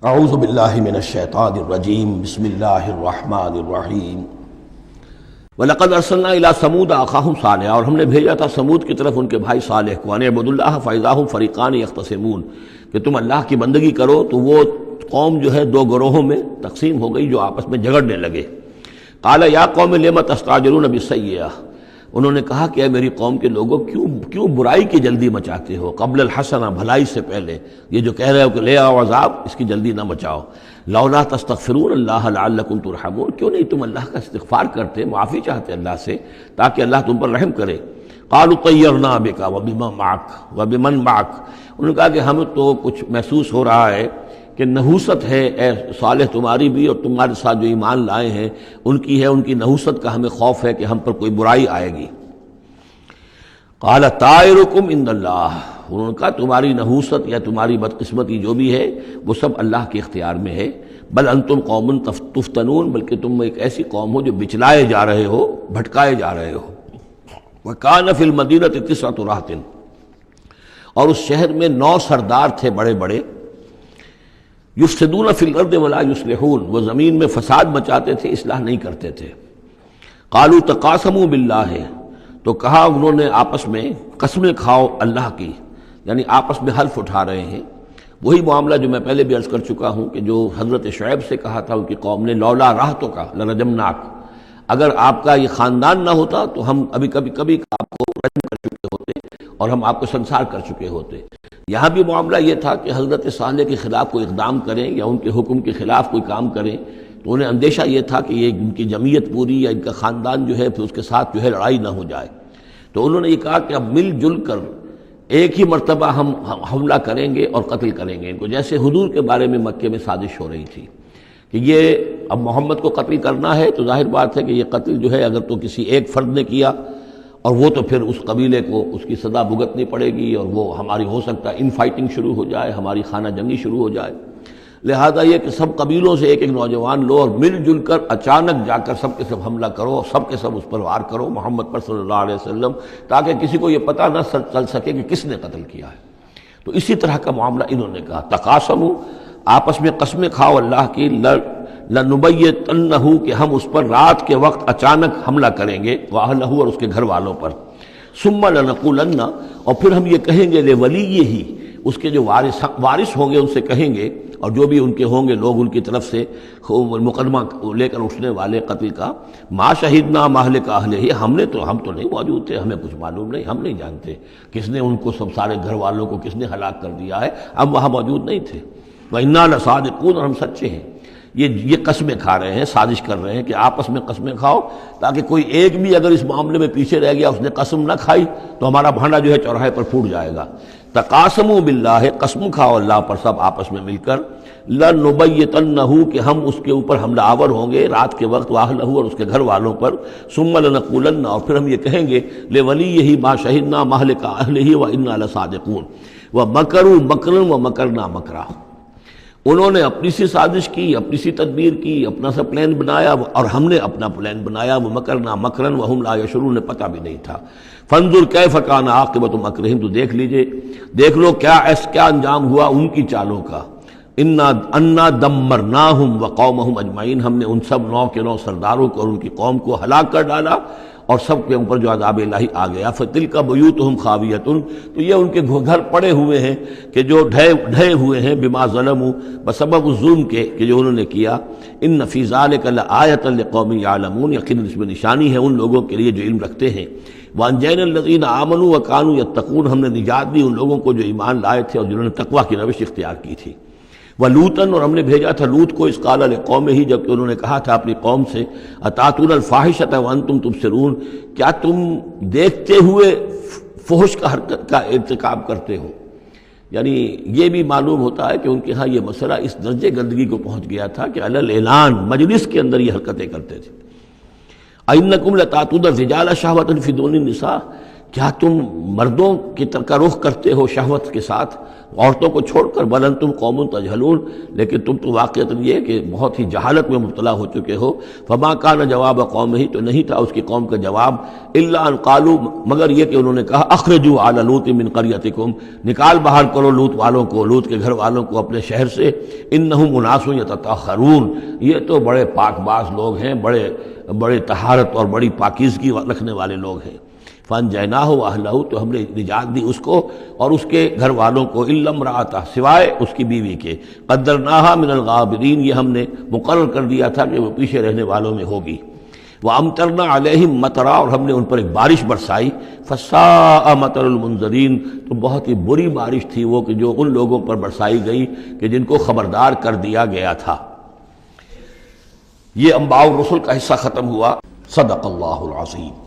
اعوذ باللہ من الشیطان الرجیم بسم اللہ الرحمن الرحیم وَلَقَدْ أَرْسَلْنَا إِلَىٰ ثَمُودَ أَخَاهُمْ صَالِحًا، اور ہم نے بھیجا تھا سمود کی طرف ان کے بھائی صالح کو، أَنِ اعْبُدُوا اللَّهَ فَإِذَا هُمْ فَرِيقَانِ يَخْتَصِمُونَ، کہ تم اللہ کی بندگی کرو تو وہ قوم جو ہے دو گروہوں میں تقسیم ہو گئی جو آپس میں جھگڑنے لگے۔ قَالَ يَا قَوْمِ لِمَ تَسْتَعْجِلُونَ بِالسَّيِّئَةِ، انہوں نے کہا کہ اے میری قوم کے لوگوں کیوں برائی کی جلدی مچاتے ہو، قبل الحسنہ بھلائی سے پہلے، یہ جو کہہ رہے ہو کہ لے آؤ عذاب، اس کی جلدی نہ مچاؤ۔ لولا تستغفرون اللہ لعلکم ترحمون، کیوں نہیں تم اللہ کا استغفار کرتے، معافی چاہتے اللہ سے تاکہ اللہ تم پر رحم کرے۔ قالوا طیرنا بک وبمن معک، انہوں نے کہا کہ ہمیں تو کچھ محسوس ہو رہا ہے کہ نحوست ہے اے صالح تمہاری بھی، اور تمہارے ساتھ جو ایمان لائے ہیں ان کی ہے، ان کی نحوست کا ہمیں خوف ہے کہ ہم پر کوئی برائی آئے گی۔ قال طائرکم عند اللہ، انہوں نے کہا تمہاری نحوست یا تمہاری بدقسمتی جو بھی ہے وہ سب اللہ کے اختیار میں ہے۔ بل انتم قوم تفتنون، بلکہ تم ایک ایسی قوم ہو جو بچلائے جا رہے ہو، بھٹکائے جا رہے ہو۔ وکان فی المدینہ 9 رہط، اور اس شہر میں 9 سردار تھے بڑے بڑے، یفسدون فی الارض ولا یصلحون، وہ زمین میں فساد مچاتے تھے، اصلاح نہیں کرتے تھے۔ قالوا تقاسموا باللہ، تو کہا انہوں نے آپس میں قسمیں کھاؤ اللہ کی، یعنی آپس میں حلف اٹھا رہے ہیں۔ وہی معاملہ جو میں پہلے بھی عرض کر چکا ہوں کہ جو حضرت شعیب سے کہا تھا ان کی قوم نے، لولا رہتک لرجمناک، اگر آپ کا یہ خاندان نہ ہوتا تو ہم ابھی کبھی آپ کو رجم کر چکے ہوتے اور ہم آپ کو سنسار کر چکے ہوتے۔ یہاں بھی معاملہ یہ تھا کہ حضرت صالح کے خلاف کوئی اقدام کریں یا ان کے حکم کے خلاف کوئی کام کریں تو انہیں اندیشہ یہ تھا کہ یہ ان کی جمعیت پوری یا ان کا خاندان جو ہے پھر اس کے ساتھ جو ہے لڑائی نہ ہو جائے۔ تو انہوں نے یہ کہا کہ اب مل جل کر ایک ہی مرتبہ ہم حملہ کریں گے اور قتل کریں گے ان کو، جیسے حضور کے بارے میں مکے میں سازش ہو رہی تھی کہ یہ اب محمد کو قتل کرنا ہے، تو ظاہر بات ہے کہ یہ قتل جو ہے اگر تو کسی ایک فرد نے کیا اور وہ تو پھر اس قبیلے کو اس کی سزا بھگتنی پڑے گی، اور وہ ہماری ہو سکتا ہے ان فائٹنگ شروع ہو جائے، ہماری خانہ جنگی شروع ہو جائے۔ لہذا یہ کہ سب قبیلوں سے ایک ایک نوجوان لو اور مل جل کر اچانک جا کر سب کے سب حملہ کرو اور سب کے سب اس پر وار کرو محمد پر صلی اللہ علیہ وسلم، تاکہ کسی کو یہ پتہ نہ چل سکے کہ کس نے قتل کیا ہے۔ تو اسی طرح کا معاملہ انہوں نے کہا، تقاسموا، آپس میں قسمیں کھاؤ اللہ کی، لنبیتنہ، کہ ہم اس پر رات کے وقت اچانک حملہ کریں گے، واہلہ، اور اس کے گھر والوں پر، ثم لنقولن، اور پھر ہم یہ کہیں گے لولیہ، اس کے جو وارث ہوں گے ان سے کہیں گے، اور جو بھی ان کے ہوں گے لوگ ان کی طرف سے مقدمہ لے کر اٹھنے والے قتل کا، ما شہدنا مہلک اہلہ، ہم تو نہیں موجود تھے، ہمیں کچھ معلوم نہیں، ہم نہیں جانتے کس نے ان کو سب سارے گھر والوں کو کس نے ہلاک کر دیا ہے، ہم وہاں موجود نہیں تھے۔ وَإِنَّا لَصَادِقُونَ، اور ہم سچے ہیں۔ یہ قسمیں کھا رہے ہیں، سازش کر رہے ہیں کہ آپس میں قسمیں کھاؤ تاکہ کوئی ایک بھی اگر اس معاملے میں پیچھے رہ گیا، اس نے قسم نہ کھائی تو ہمارا بھانڈا جو ہے چوراہے پر پھوٹ جائے گا۔ تقاسموا باللہ، قسم کھاؤ اللہ پر سب آپس میں مل کر، لنبیتنہ، کہ ہم اس کے اوپر حملہ آور ہوں گے رات کے وقت، واہلہ، اور اس کے گھر والوں پر، ثم لنقولن، اور پھر ہم یہ کہیں گے لولیہ ما شہدنا مہلک اہلہ وإنا لصادقون، ومکروا مکرا ومکرنا مکرا، انہوں نے اپنی سی سازش کی، اپنی سی تدبیر کی، اپنا سا پلان بنایا، اور ہم نے اپنا پلان بنایا، وہ مکرنا مکرن وہم لا یشعرون، پتہ بھی نہیں تھا۔ فانظر کیف کان عاقبۃ مکرہم، تو دیکھ لو کیا انجام ہوا ان کی چالوں کا۔ انا دمرناہم وقومہم اجمعین، ہم نے ان سب 9 کے 9 سرداروں کو اور ان کی قوم کو ہلاک کر ڈالا، اور سب کے اوپر جو عذاب الہی آ گیا۔ فتلک بیوتہم خاویۃ، تو یہ ان کے گھر پڑے ہوئے ہیں کہ جو ڈھے ہوئے ہیں، بما ظلموا، بسبب الظلم کے کہ جو انہوں نے کیا۔ ان فی ذلک لآیۃ لقوم یعلمون، یقیناً اس میں نشانی ہے ان لوگوں کے لیے جو علم رکھتے ہیں۔ وانجینا الذین آمنوا وکانوا یتقون، ہم نے نجات دی ان لوگوں کو جو ایمان لائے تھے اور جنہوں نے تقویٰ کی روش اختیار کی تھی۔ وَلُوطًا، اور ہم نے بھیجا تھا لوط کو، اذ قال لقومہ، جبکہ انہوں نے کہا تھا اپنی قوم سے، اتاتون الفاحشۃ وانتم تبصرون، کیا تم دیکھتے ہوئے فحش کا حرکت کا ارتکاب کرتے ہو؟ یعنی یہ بھی معلوم ہوتا ہے کہ ان کے ہاں یہ مسئلہ اس درجے گندگی کو پہنچ گیا تھا کہ علی الاعلان مجلس کے اندر یہ حرکتیں کرتے تھے۔ اَإِنَّكُمْ لَتَأْتُونَ الرِّجَالَ شَهْوَةً فِي دُونِ النِّسَاءِ، کیا تم مردوں کی طرف کا رخ کرتے ہو شہوت کے ساتھ عورتوں کو چھوڑ کر بل انتم قوم تجہلون، لیکن تم تو واقعتاً یہ کہ بہت ہی جہالت میں مبتلا ہو چکے ہو۔ فما کان جواب قومہ، تو نہیں تھا اس کی قوم کا جواب، الا ان قالوا، مگر یہ کہ انہوں نے کہا اخرجوا آل لوط من قریتکم، نکال باہر کرو لوط والوں کو، لوط کے گھر والوں کو اپنے شہر سے، انہم اناس یتطہرون، یہ تو بڑے پاک باز لوگ ہیں، بڑے طہارت اور بڑی پاکیزگی رکھنے والے لوگ ہیں۔ فانجیناہ واہلہ، تو ہم نے نجات دی اس کو اور اس کے گھر والوں کو، الا امرأتہ، سوائے اس کی بیوی کے، قدرناہا من الغابرین، یہ ہم نے مقرر کر دیا تھا کہ وہ پیچھے رہنے والوں میں ہوگی۔ وَأَمْطَرْنَا عَلَيْهِمْ مَطَرًا، اور ہم نے ان پر ایک بارش برسائی، فَسَاءَ مَطَرُ الْمُنذَرِينَ، تو بہت ہی بری بارش تھی وہ کہ جو ان لوگوں پر برسائی گئی کہ جن کو خبردار کر دیا گیا تھا۔ یہ انباء الرسل کا حصہ ختم ہوا۔ صدق اللہ العظیم۔